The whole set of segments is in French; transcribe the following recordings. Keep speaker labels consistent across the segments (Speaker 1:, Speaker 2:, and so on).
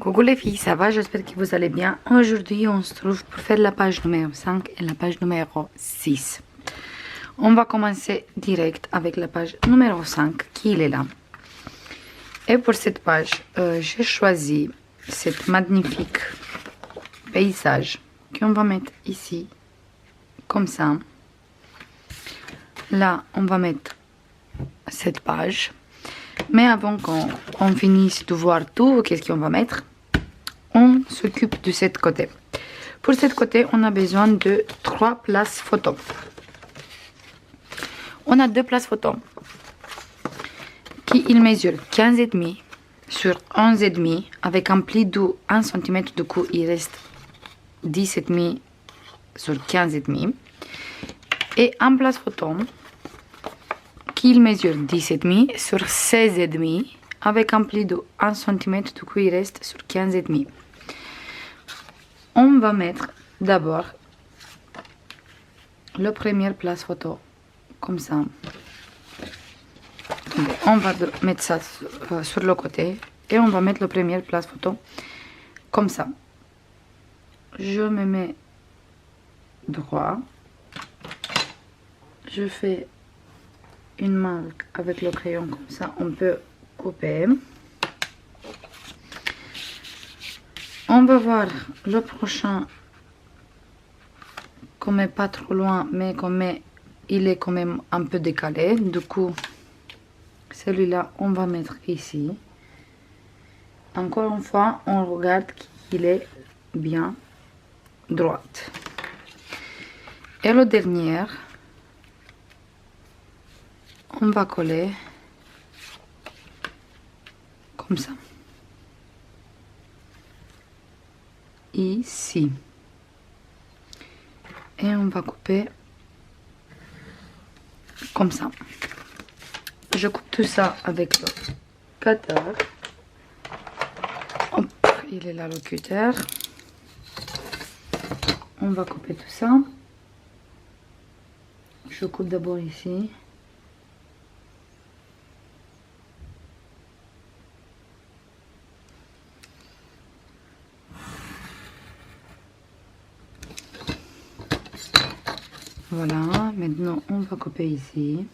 Speaker 1: Coucou les filles, ça va? J'espère que vous allez bien. Aujourd'hui, on se trouve pour faire la page numéro 5 et la page numéro 6. On va commencer direct avec la page numéro 5 qui est là. Et pour cette page, j'ai choisi cette magnifique paysage qu'on va mettre ici, comme ça. Là, on va mettre cette page. Mais avant qu'on finisse de voir tout, qu'est-ce qu'on va mettre, on s'occupe de cette côté. Pour cette côté, on a besoin de 3 places photo. On a 2 places photo qui il mesure 15,5 sur 11,5 avec un pli de 1 cm. Du coup, il reste 10,5 sur 15,5. Et un place photo qui mesure 10,5 sur 16,5 avec un pli de 1 cm. Du coup, il reste sur 15,5. On va mettre d'abord la première place photo comme ça. On va mettre ça sur le côté et on va mettre la première place photo comme ça. Je me mets droit. Je fais une marque avec le crayon comme ça. On peut couper. On va voir le prochain qu'on met pas trop loin, mais qu'on met, il est quand même un peu décalé. Du coup, celui-là, on va mettre ici. Encore une fois, on regarde qu'il est bien droite. Et le dernier, on va coller comme ça. Ici. Et on va couper comme ça. Je coupe tout ça avec le cutter. Hop, il est là le cutter. On va couper tout ça. Je coupe d'abord ici. Voilà, maintenant on va couper ici.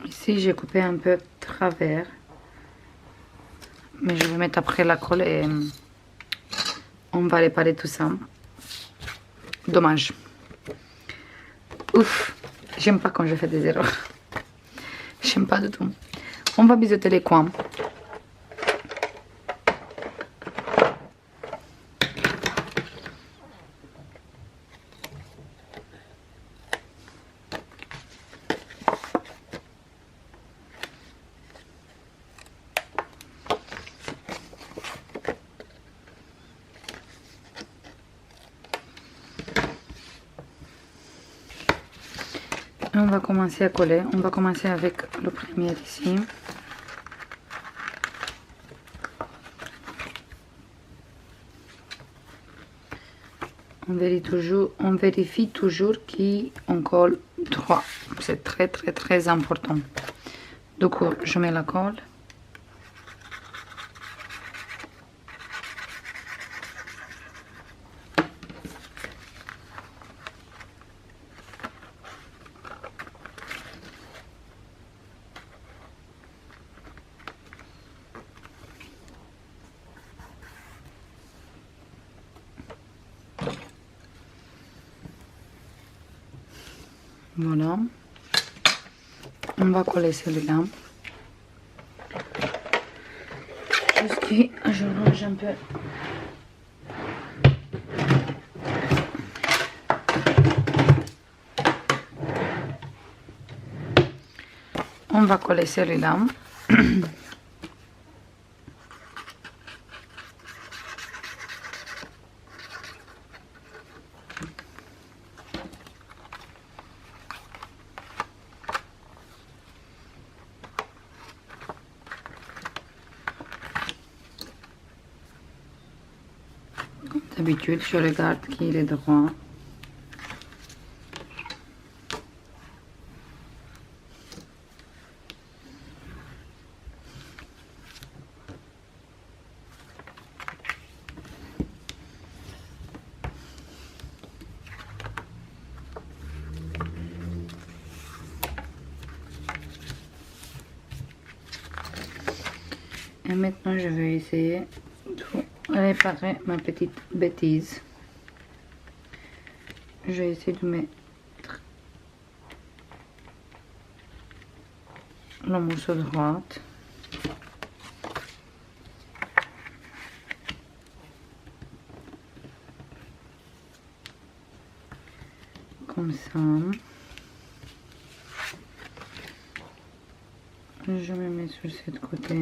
Speaker 1: Ici, j'ai coupé un peu travers. Mais je vais mettre après la colle et on va réparer tout ça. Dommage. Ouf, j'aime pas quand je fais des erreurs. J'aime pas du tout. On va biseauter les coins. On va commencer à coller. On va commencer avec le premier ici. On vérifie toujours qu'on colle droit. C'est très important. Du coup, je mets la colle. Voilà. On va coller celui-là. Puis je range un peu. On va coller celui-là. D'habitude, je regarde qu'il est droit. Et maintenant, je vais essayer de réparer ma petite bêtise. Je vais essayer de mettre le morceau droit. Comme ça. Je me mets sur ce côté.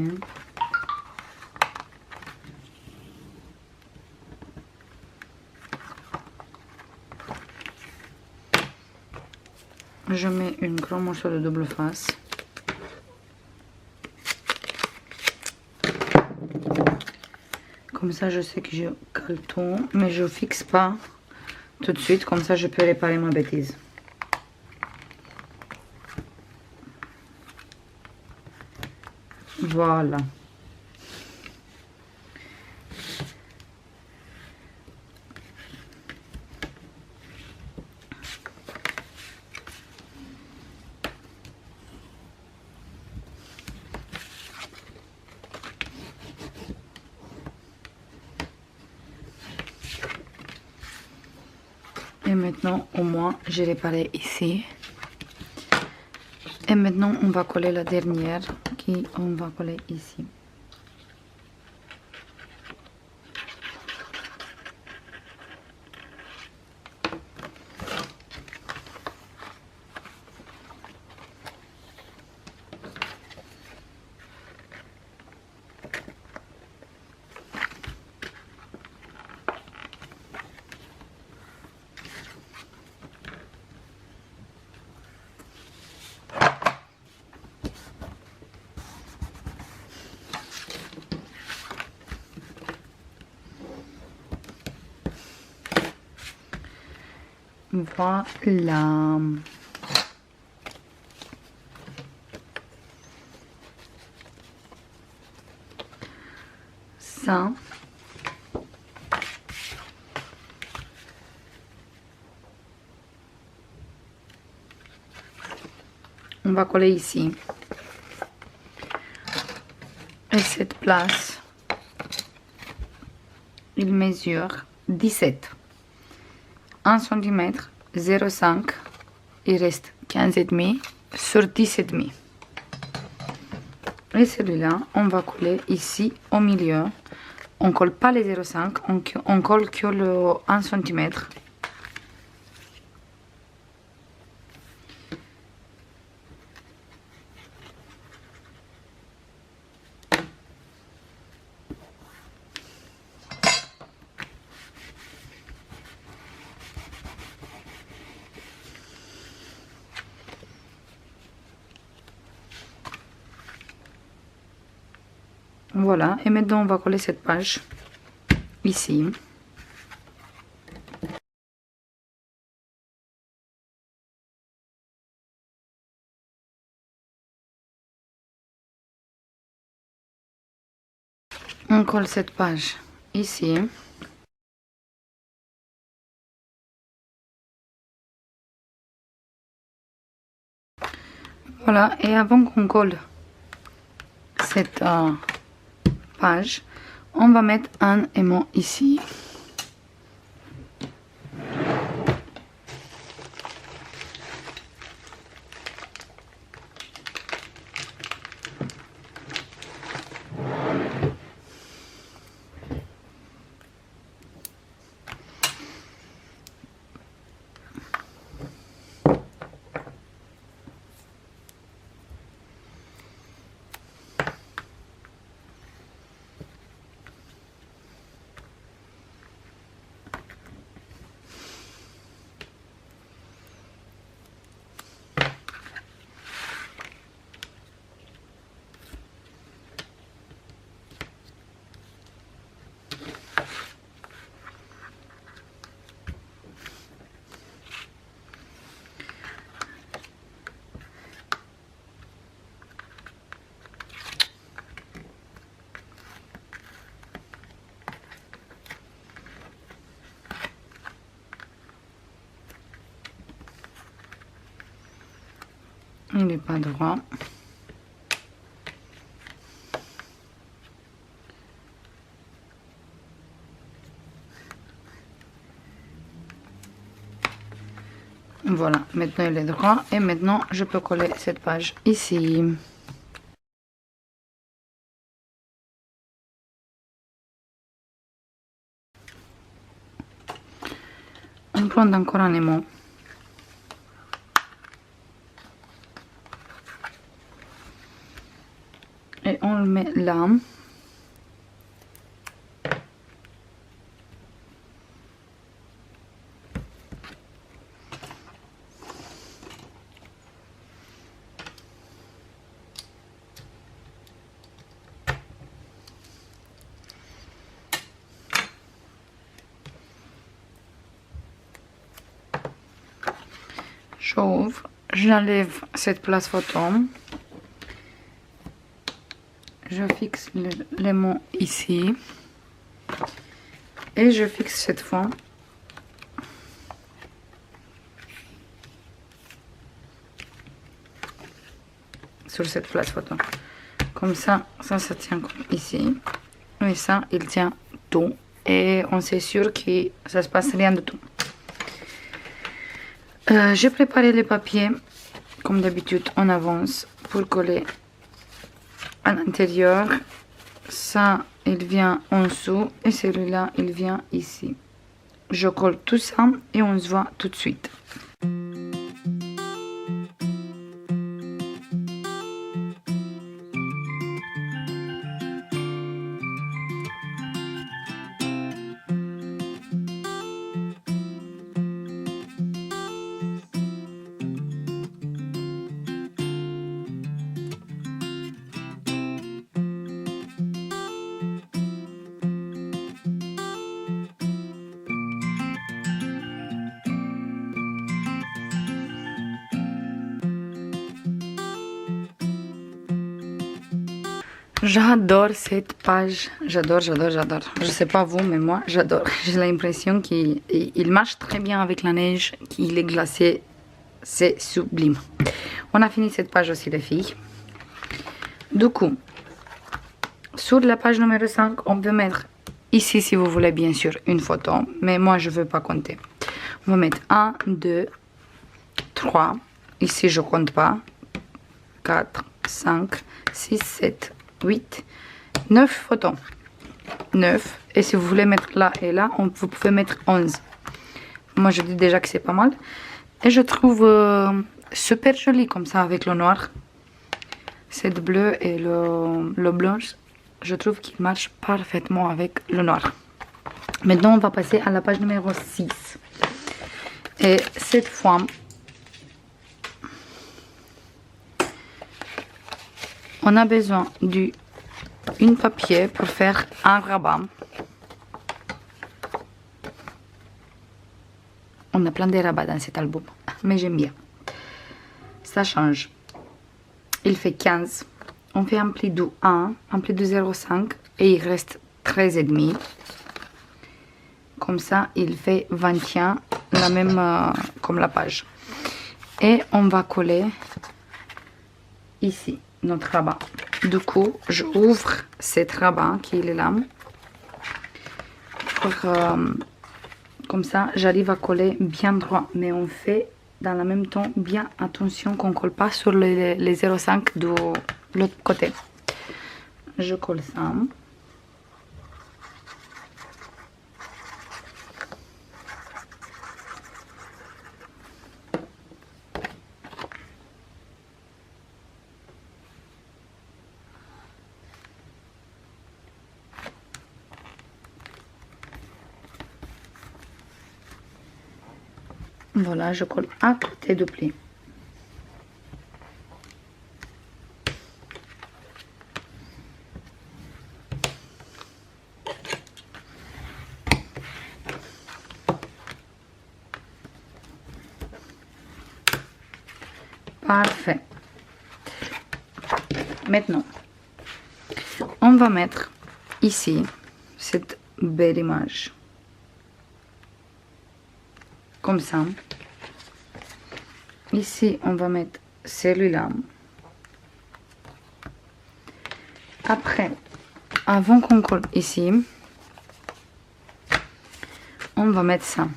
Speaker 1: Je mets un grand morceau de double face. Comme ça, je sais que je cale tout, mais je fixe pas tout de suite. Comme ça, je peux réparer ma bêtise. Voilà. Et maintenant, au moins, j'ai réparé ici. Et maintenant, on va coller la dernière qui on va coller ici. Voilà. Ça. On va coller ici. Et cette place, il mesure 17. 1 cm, 0,5, il reste 15,5 sur 10,5. Et celui-là, on va coller ici au milieu. On colle pas les 0,5, on colle que le 1 cm. Voilà, et maintenant on va coller cette page ici. On colle cette page ici. Voilà, et avant qu'on colle cette page, on va mettre un aimant ici. Il n'est pas droit. Voilà, maintenant il est droit et maintenant je peux coller cette page ici. On prend encore un aimant. Et on le met là. J'ouvre, j'enlève cette place photo. Je fixe l'aimant ici. Et je fixe cette fois sur cette place photo. Comme ça se tient comme ici. Et ça, il tient tout. Et on s'est sûr que ça se passe rien du tout. J'ai préparé les papiers, comme d'habitude, en avance pour coller à l'intérieur. Ça, il vient en dessous et celui-là, il vient ici. Je colle tout ça et on se voit tout de suite. J'adore cette page, j'adore. Je sais pas vous, mais moi j'adore. J'ai l'impression qu'il marche très bien avec la neige, qu'il est glacé, c'est sublime. On a fini cette page aussi les filles. Du coup, sur la page numéro 5, on peut mettre ici si vous voulez bien sûr une photo, mais moi je veux pas compter. On va mettre 1, 2, 3, ici je compte pas, 4, 5, 6, 7, 8, 9 photos. 9. Et si vous voulez mettre là et là, vous pouvez mettre 11. Moi, je dis déjà que c'est pas mal. Et je trouve super joli comme ça avec le noir. Cette bleu et le blanche, je trouve qu'il marche parfaitement avec le noir. Maintenant, on va passer à la page numéro 6. Et cette fois, on a besoin d'un papier pour faire un rabat. On a plein de rabats dans cet album, mais j'aime bien. Ça change. Il fait 15. On fait un pli de 1, un pli de 0,5 et il reste 13,5. Comme ça, il fait 21, la même comme la page. Et on va coller ici notre rabat. Du coup, je ouvre cette rabat qui est là. Comme ça, j'arrive à coller bien droit. Mais on fait dans le même temps bien attention qu'on ne colle pas sur les 0,5 de l'autre côté. Je colle ça. Voilà, je colle à côté du pli. Parfait. Maintenant, on va mettre ici cette belle image. Comme ça. Ici, on va mettre celui-là. Après, avant qu'on colle ici, on va mettre ça.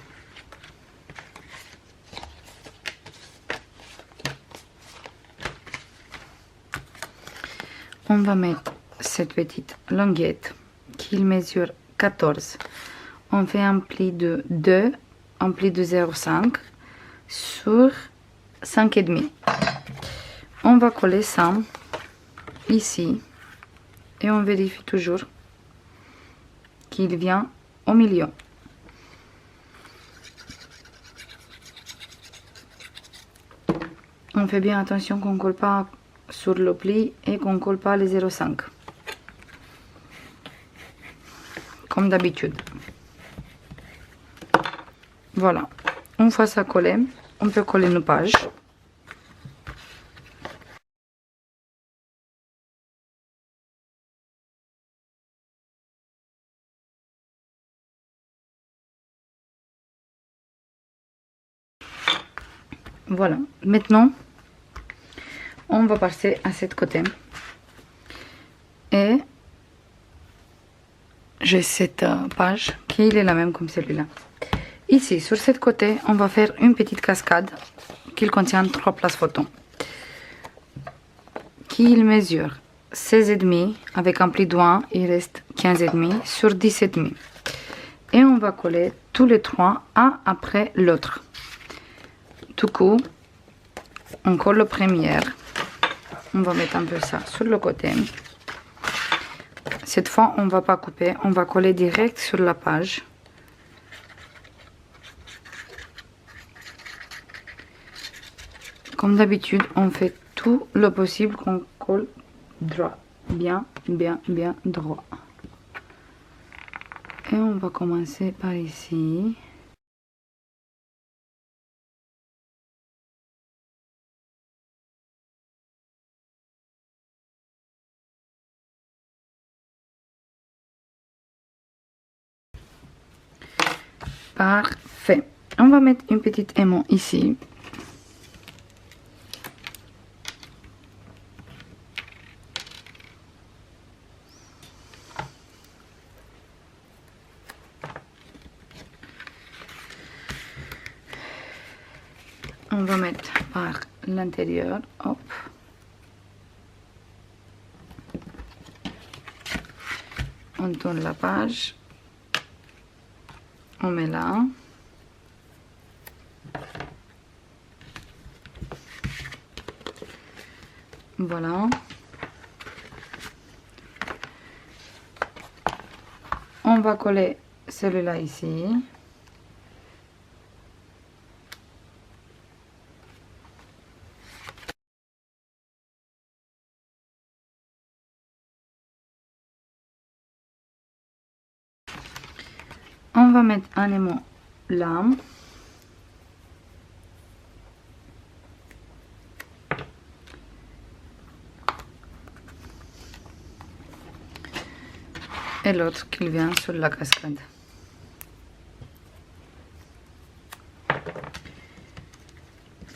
Speaker 1: On va mettre cette petite languette qui mesure 14. On fait un pli de 2, un pli de 0,5 sur 5,5. On va coller ça ici et on vérifie toujours qu'il vient au milieu. On fait bien attention qu'on ne colle pas sur le pli et qu'on ne colle pas les 0,5 comme d'habitude. Voilà, une fois ça collé, on peut coller nos pages. Voilà, maintenant on va passer à cette côté et j'ai cette page qui est la même comme celui-là. Ici sur cette côté on va faire une petite cascade qui contient 3 places photos qui mesure 16,5 avec un pli douane, il reste 15,5 sur 10,5 et on va coller tous les 3 un après l'autre. Du coup on colle la première, on va mettre un peu ça sur le côté. Cette fois on va pas couper, on va coller direct sur la page. Comme d'habitude on fait tout le possible qu'on colle droit, bien droit. Et on va commencer par ici. Parfait. On va mettre une petite aimant ici. On va mettre par l'intérieur. Hop. On tourne la page. On met là. Voilà. On va coller celui-là ici. On va mettre un aimant là. Et l'autre qui vient sur la cascade.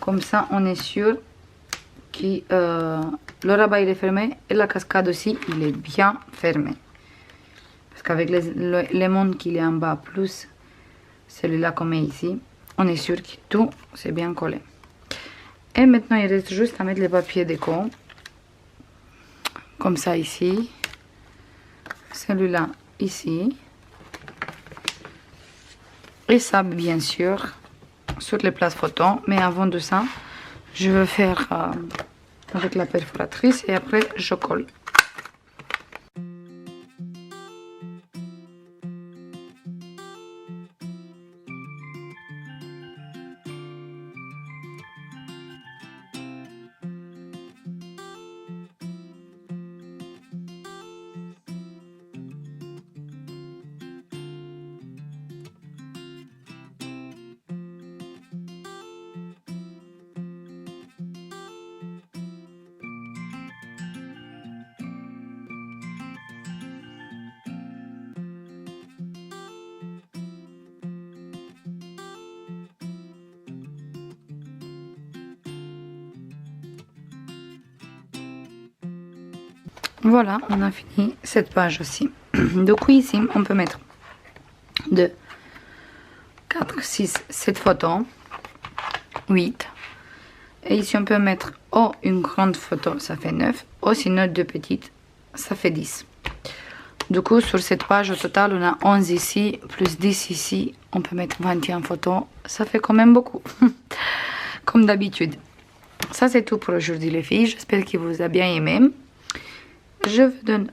Speaker 1: Comme ça, on est sûr que le rabat il est fermé et la cascade aussi, il est bien fermé. Parce qu'avec les monts qu'il y a en bas, plus celui-là qu'on met ici, on est sûr que tout c'est bien collé. Et maintenant, il reste juste à mettre les papiers déco. Comme ça ici. Celui-là ici. Et ça, bien sûr, sur les places photos. Mais avant de ça, je vais faire avec la perforatrice et après je colle. Voilà, on a fini cette page aussi. Du coup, ici, on peut mettre 2, 4, 6, 7 photos, 8. Et ici, on peut mettre une grande photo, ça fait 9, ou sinon 2 petites, ça fait 10. Du coup, sur cette page, au total, on a 11 ici, plus 10 ici. On peut mettre 21 photos. Ça fait quand même beaucoup, comme d'habitude. Ça, c'est tout pour aujourd'hui, les filles. J'espère qu'il vous a bien aimé. Je vous donne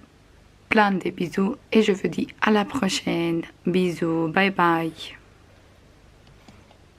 Speaker 1: plein de bisous et je vous dis à la prochaine. Bisous, bye bye.